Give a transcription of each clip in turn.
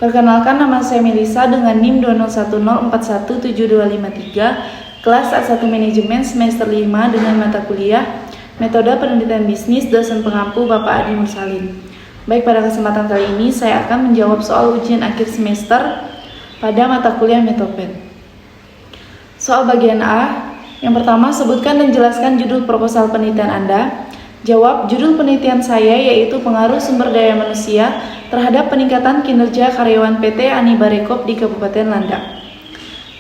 Perkenalkan, nama saya Melisa dengan NIM 201041723, kelas A1 Manajemen semester 5 dengan mata kuliah Metode Penelitian Bisnis, dosen pengampu Bapak Adi Mursalin. Baik, pada kesempatan kali ini saya akan menjawab soal ujian akhir semester pada mata kuliah Metopen. Soal bagian A, yang pertama, sebutkan dan jelaskan judul proposal penelitian Anda. Jawab, judul penelitian saya yaitu pengaruh sumber daya manusia terhadap peningkatan kinerja karyawan PT Ani Barekop di Kabupaten Landak.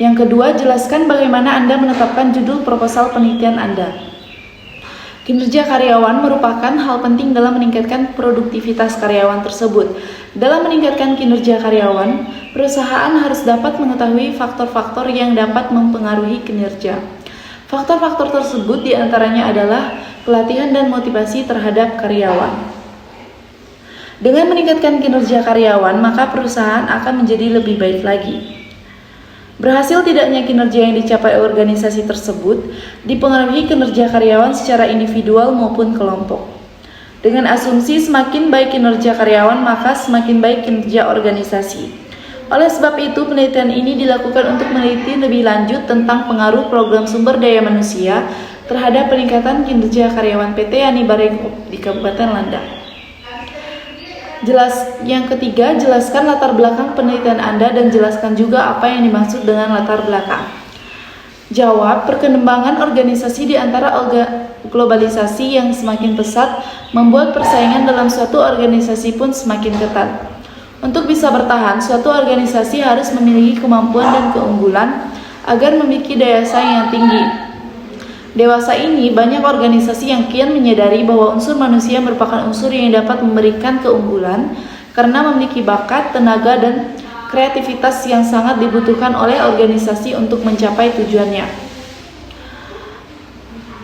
Yang kedua, jelaskan bagaimana Anda menetapkan judul proposal penelitian Anda. Kinerja karyawan merupakan hal penting dalam meningkatkan produktivitas karyawan tersebut. Dalam meningkatkan kinerja karyawan, perusahaan harus dapat mengetahui faktor-faktor yang dapat mempengaruhi kinerja. Faktor-faktor tersebut diantaranya adalah pelatihan dan motivasi terhadap karyawan. Dengan meningkatkan kinerja karyawan, maka perusahaan akan menjadi lebih baik lagi. Berhasil tidaknya kinerja yang dicapai organisasi tersebut dipengaruhi kinerja karyawan secara individual maupun kelompok. Dengan asumsi semakin baik kinerja karyawan, maka semakin baik kinerja organisasi. Oleh sebab itu, penelitian ini dilakukan untuk meneliti lebih lanjut tentang pengaruh program sumber daya manusia terhadap peningkatan kinerja karyawan PT Ani Barekop di Kabupaten Landak. Yang ketiga, jelaskan latar belakang penelitian Anda dan jelaskan juga apa yang dimaksud dengan latar belakang. Jawab, perkembangan organisasi di antara globalisasi yang semakin pesat membuat persaingan dalam suatu organisasi pun semakin ketat. Untuk bisa bertahan, suatu organisasi harus memiliki kemampuan dan keunggulan agar memiliki daya saing yang tinggi. Dewasa ini, banyak organisasi yang kian menyadari bahwa unsur manusia merupakan unsur yang dapat memberikan keunggulan karena memiliki bakat, tenaga, dan kreativitas yang sangat dibutuhkan oleh organisasi untuk mencapai tujuannya.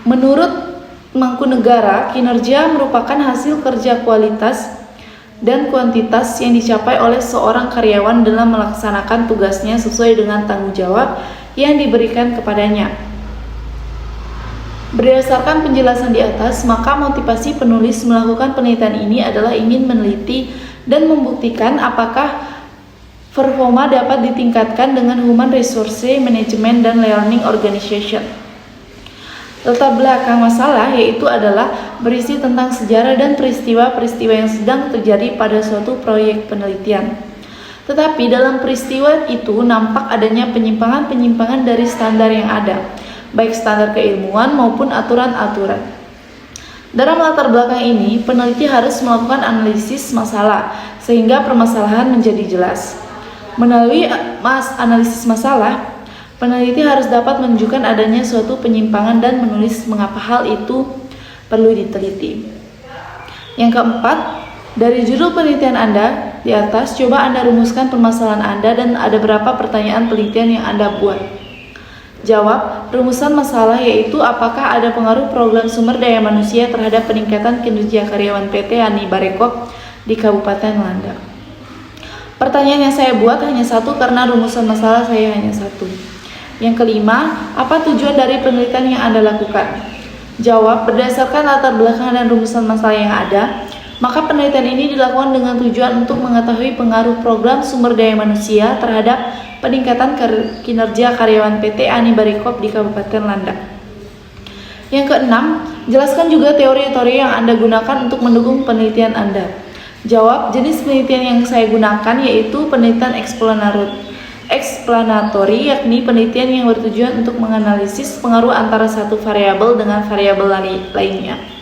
Menurut Mangkunegara, kinerja merupakan hasil kerja kualitas dan kuantitas yang dicapai oleh seorang karyawan dalam melaksanakan tugasnya sesuai dengan tanggung jawab yang diberikan kepadanya. Berdasarkan penjelasan di atas, maka motivasi penulis melakukan penelitian ini adalah ingin meneliti dan membuktikan apakah performa dapat ditingkatkan dengan human resource management dan learning organization. Latar belakang masalah yaitu adalah berisi tentang sejarah dan peristiwa-peristiwa yang sedang terjadi pada suatu proyek penelitian. Tetapi dalam peristiwa itu nampak adanya penyimpangan-penyimpangan dari standar yang ada, baik standar keilmuan maupun aturan-aturan. Dalam latar belakang ini, peneliti harus melakukan analisis masalah sehingga permasalahan menjadi jelas. Melalui analisis masalah, peneliti harus dapat menunjukkan adanya suatu penyimpangan dan menulis mengapa hal itu perlu diteliti. Yang keempat, dari judul penelitian Anda di atas, coba Anda rumuskan permasalahan Anda dan ada berapa pertanyaan penelitian yang Anda buat. Jawab, rumusan masalah yaitu apakah ada pengaruh program sumber daya manusia terhadap peningkatan kinerja karyawan PT Ani Barekop di Kabupaten Landak. Pertanyaan yang saya buat hanya satu karena rumusan masalah saya hanya satu. Yang kelima, apa tujuan dari penelitian yang Anda lakukan? Jawab, berdasarkan latar belakang dan rumusan masalah yang ada, maka penelitian ini dilakukan dengan tujuan untuk mengetahui pengaruh program sumber daya manusia terhadap peningkatan kinerja karyawan PT Ani Barekop di Kabupaten Landak. Yang keenam, jelaskan juga teori-teori yang Anda gunakan untuk mendukung penelitian Anda. Jawab, jenis penelitian yang saya gunakan yaitu penelitian eksplanatori, yakni penelitian yang bertujuan untuk menganalisis pengaruh antara satu variabel dengan variabel lainnya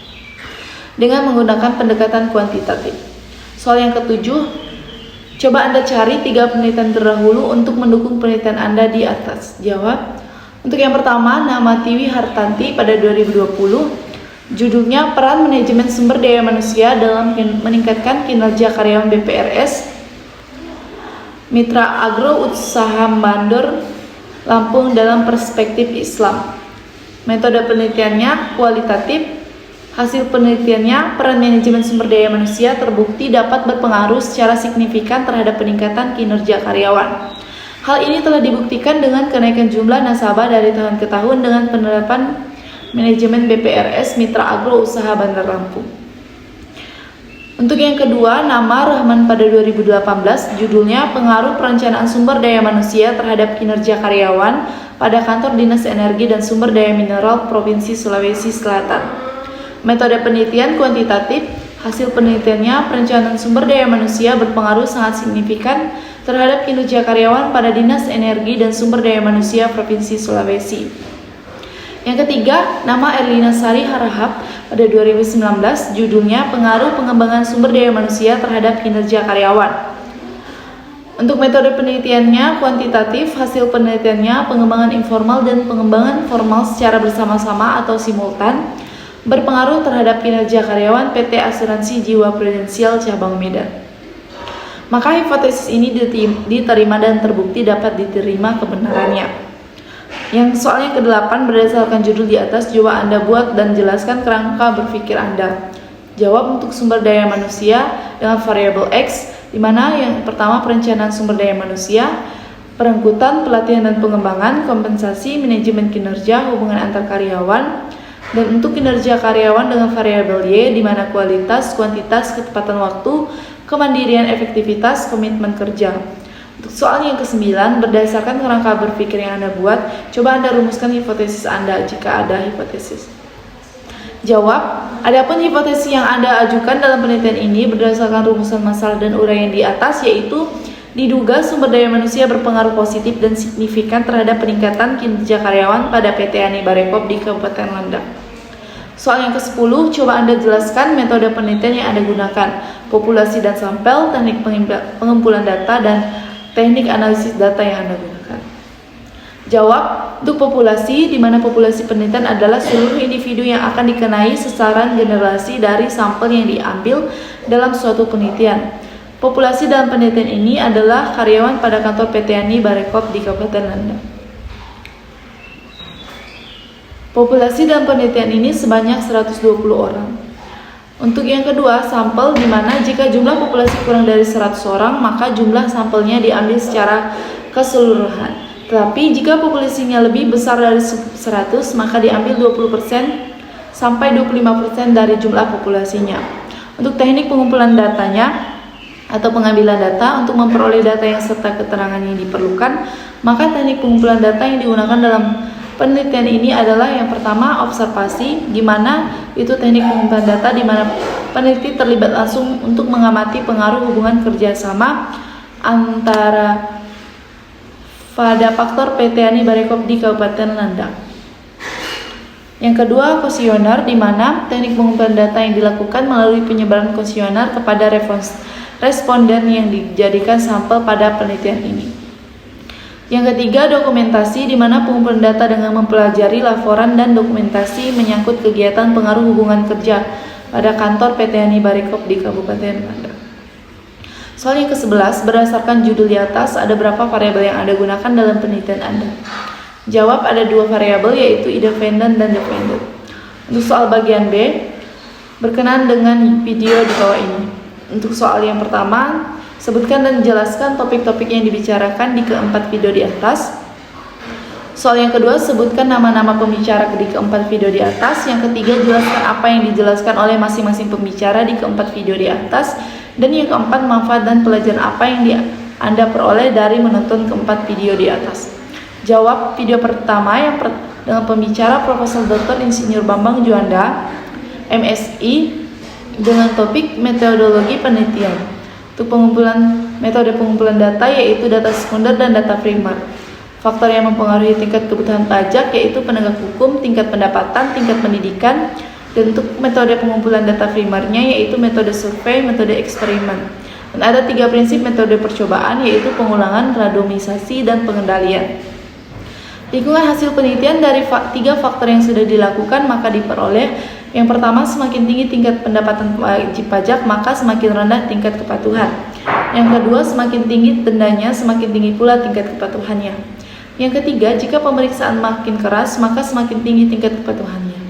dengan menggunakan pendekatan kuantitatif. Soal yang ketujuh, coba Anda cari 3 penelitian terdahulu untuk mendukung penelitian Anda di atas. Jawab, untuk yang pertama, nama Tiwi Hartanti pada 2020, judulnya Peran Manajemen Sumber Daya Manusia dalam Meningkatkan Kinerja Karyawan BPRS Mitra Agro Usaha Mandor Lampung dalam Perspektif Islam. Metode penelitiannya kualitatif. Hasil penelitiannya, peran manajemen sumber daya manusia terbukti dapat berpengaruh secara signifikan terhadap peningkatan kinerja karyawan. Hal ini telah dibuktikan dengan kenaikan jumlah nasabah dari tahun ke tahun dengan penerapan manajemen BPRS Mitra Agro Usaha Bandar Lampung. Untuk yang kedua, nama Rahman pada 2018, judulnya Pengaruh Perencanaan Sumber Daya Manusia Terhadap Kinerja Karyawan pada Kantor Dinas Energi dan Sumber Daya Mineral Provinsi Sulawesi Selatan. Metode penelitian kuantitatif, hasil penelitiannya perencanaan sumber daya manusia berpengaruh sangat signifikan terhadap kinerja karyawan pada Dinas Energi dan Sumber Daya Manusia Provinsi Sulawesi. Yang ketiga, nama Erlina Sari Harahap pada 2019, judulnya Pengaruh Pengembangan Sumber Daya Manusia Terhadap Kinerja Karyawan. Untuk metode penelitiannya kuantitatif, hasil penelitiannya pengembangan informal dan pengembangan formal secara bersama-sama atau simultan berpengaruh terhadap kinerja karyawan PT Asuransi Jiwa Prudensial Cabang Medan. Maka hipotesis ini diterima dan terbukti dapat diterima kebenarannya. Yang soal yang ke-8 berdasarkan judul di atas, coba Anda buat dan jelaskan kerangka berpikir Anda. Jawab untuk sumber daya manusia dengan variabel X, di mana yang pertama perencanaan sumber daya manusia, perangkutan, pelatihan dan pengembangan, kompensasi, manajemen kinerja, hubungan antar karyawan, dan untuk kinerja karyawan dengan variabel Y, di mana kualitas, kuantitas, ketepatan waktu, kemandirian, efektivitas, komitmen kerja. Untuk soal yang ke-9, berdasarkan kerangka berpikir yang Anda buat, coba Anda rumuskan hipotesis Anda jika ada hipotesis. Jawab, adapun hipotesis yang Anda ajukan dalam penelitian ini berdasarkan rumusan masalah dan uraian di atas, yaitu diduga sumber daya manusia berpengaruh positif dan signifikan terhadap peningkatan kinerja karyawan pada PT Ani Barekop di Kabupaten Landak. Soal yang ke-10, coba Anda jelaskan metode penelitian yang Anda gunakan, populasi dan sampel, teknik pengumpulan data, dan teknik analisis data yang Anda gunakan. Jawab, untuk populasi, di mana populasi penelitian adalah seluruh individu yang akan dikenai sasaran generasi dari sampel yang diambil dalam suatu penelitian. Populasi dalam penelitian ini adalah karyawan pada kantor PT Ani Barekop di Kabupaten Landak. Populasi dalam penelitian ini sebanyak 120 orang. Untuk yang kedua, sampel, di mana jika jumlah populasi kurang dari 100 orang, maka jumlah sampelnya diambil secara keseluruhan. Tetapi jika populasinya lebih besar dari 100, maka diambil 20% sampai 25% dari jumlah populasinya. Untuk teknik pengumpulan datanya atau pengambilan data, untuk memperoleh data yang serta keterangan yang diperlukan, maka teknik pengumpulan data yang digunakan dalam penelitian ini adalah yang pertama observasi, di mana itu teknik pengumpulan data di mana peneliti terlibat langsung untuk mengamati pengaruh hubungan kerjasama antara pada faktor PT Ani Barekop di Kabupaten Landak. Yang kedua, kuesioner, di mana teknik pengumpulan data yang dilakukan melalui penyebaran kuesioner kepada responden yang dijadikan sampel pada penelitian ini. Yang ketiga, dokumentasi, di mana pengumpulan data dengan mempelajari laporan dan dokumentasi menyangkut kegiatan pengaruh hubungan kerja pada kantor PT Ani Barekop di Kabupaten Landak. Soal yang ke-11, berdasarkan judul di atas, ada berapa variabel yang Anda gunakan dalam penelitian Anda? Jawab, ada 2 variabel, yaitu independent dan dependent. Untuk soal bagian B, berkenaan dengan video di bawah ini. Untuk soal yang pertama, sebutkan dan jelaskan topik-topik yang dibicarakan di keempat video di atas. Soal yang kedua, sebutkan nama-nama pembicara di keempat video di atas. Yang ketiga, jelaskan apa yang dijelaskan oleh masing-masing pembicara di keempat video di atas. Dan yang keempat, manfaat dan pelajaran apa yang Anda peroleh dari menonton keempat video di atas. Jawab, video pertama yang dengan pembicara Profesor Dr. Insinyur Bambang Juanda, MSI, dengan topik metodologi penelitian. Untuk metode pengumpulan data, yaitu data sekunder dan data primer. Faktor yang mempengaruhi tingkat kebutuhan pajak, yaitu penegak hukum, tingkat pendapatan, tingkat pendidikan. Dan untuk metode pengumpulan data primernya, yaitu metode survei, metode eksperimen. Dan ada 3 prinsip metode percobaan, yaitu pengulangan, randomisasi, dan pengendalian. Lingkungan hasil penelitian dari 3 faktor yang sudah dilakukan, maka diperoleh: yang pertama, semakin tinggi tingkat pendapatan wajib pajak, maka semakin rendah tingkat kepatuhan. Yang kedua, semakin tinggi dendanya, semakin tinggi pula tingkat kepatuhannya. Yang ketiga, jika pemeriksaan makin keras, maka semakin tinggi tingkat kepatuhannya.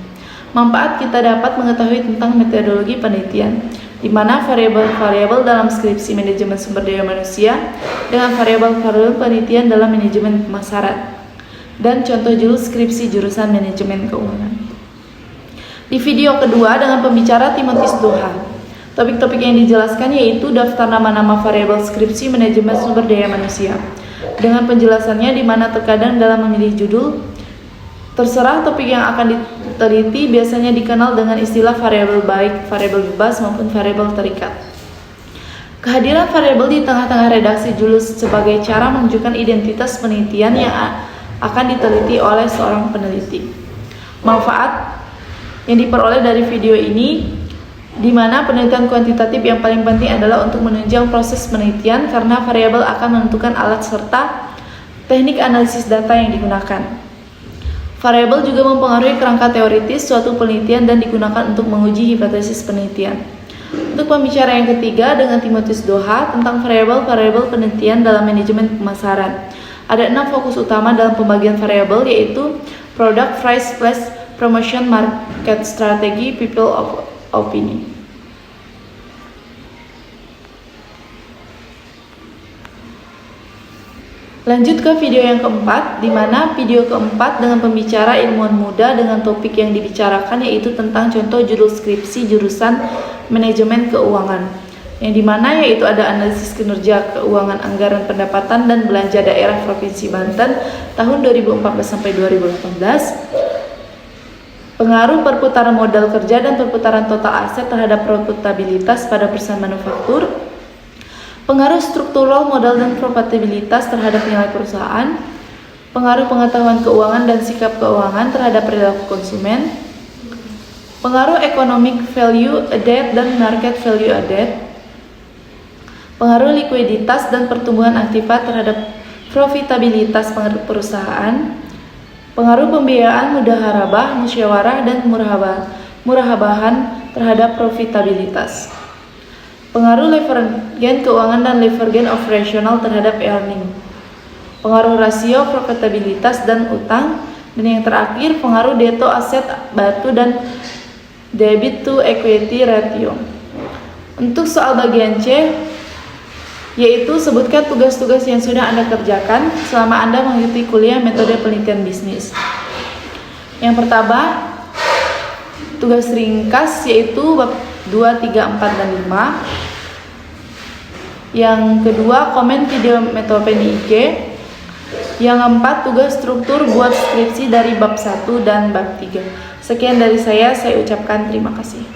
Manfaat, kita dapat mengetahui tentang metodologi penelitian, di mana variabel-variabel dalam skripsi manajemen sumber daya manusia dengan variabel-variabel penelitian dalam manajemen pemasaran, dan contoh judul skripsi jurusan manajemen keuangan. Di video kedua dengan pembicara Timotius Doha, Topik-topik yang dijelaskan yaitu daftar nama-nama variabel skripsi manajemen sumber daya manusia. Dengan penjelasannya di mana terkadang dalam memilih judul, terserah topik yang akan diteliti biasanya dikenal dengan istilah variabel baik, variabel bebas maupun variabel terikat. Kehadiran variabel di tengah-tengah redaksi judul sebagai cara menunjukkan identitas penelitian yang akan diteliti oleh seorang peneliti. Manfaat yang diperoleh dari video ini, di mana penelitian kuantitatif yang paling penting adalah untuk menunjang proses penelitian karena variabel akan menentukan alat serta teknik analisis data yang digunakan. Variabel juga mempengaruhi kerangka teoritis suatu penelitian dan digunakan untuk menguji hipotesis penelitian. Untuk pembicara yang ketiga dengan Timotius Doha tentang variabel-variabel penelitian dalam manajemen pemasaran. Ada 6 fokus utama dalam pembagian variabel yaitu product, price, place, promotion, market strategy, people of opinion. Lanjut ke video yang keempat, di mana video keempat dengan pembicara ilmuwan muda dengan topik yang dibicarakan yaitu tentang contoh judul skripsi jurusan manajemen keuangan, yang dimana yaitu ada analisis kinerja keuangan anggaran pendapatan dan belanja daerah Provinsi Banten tahun 2014 sampai 2018, pengaruh perputaran modal kerja dan perputaran total aset terhadap profitabilitas pada perusahaan manufaktur, pengaruh struktural modal dan profitabilitas terhadap nilai perusahaan, pengaruh pengetahuan keuangan dan sikap keuangan terhadap perilaku konsumen, pengaruh economic value added dan market value added, pengaruh likuiditas dan pertumbuhan aktiva terhadap profitabilitas perusahaan, pengaruh pembiayaan mudaharabah, musyawarah, dan murahabahan terhadap profitabilitas, pengaruh leverage keuangan dan leverage operasional terhadap earning, pengaruh rasio profitabilitas dan utang, dan yang terakhir pengaruh deto aset batu dan debit to equity ratio. Untuk soal bagian C, yaitu sebutkan tugas-tugas yang sudah Anda kerjakan selama Anda mengikuti kuliah metode penelitian bisnis. Yang pertama, tugas ringkas yaitu bab 2, 3, 4, dan 5. Yang kedua, komen video Methopen di IG. Yang keempat, tugas struktur buat skripsi dari bab 1 dan bab 3. Sekian dari saya ucapkan terima kasih.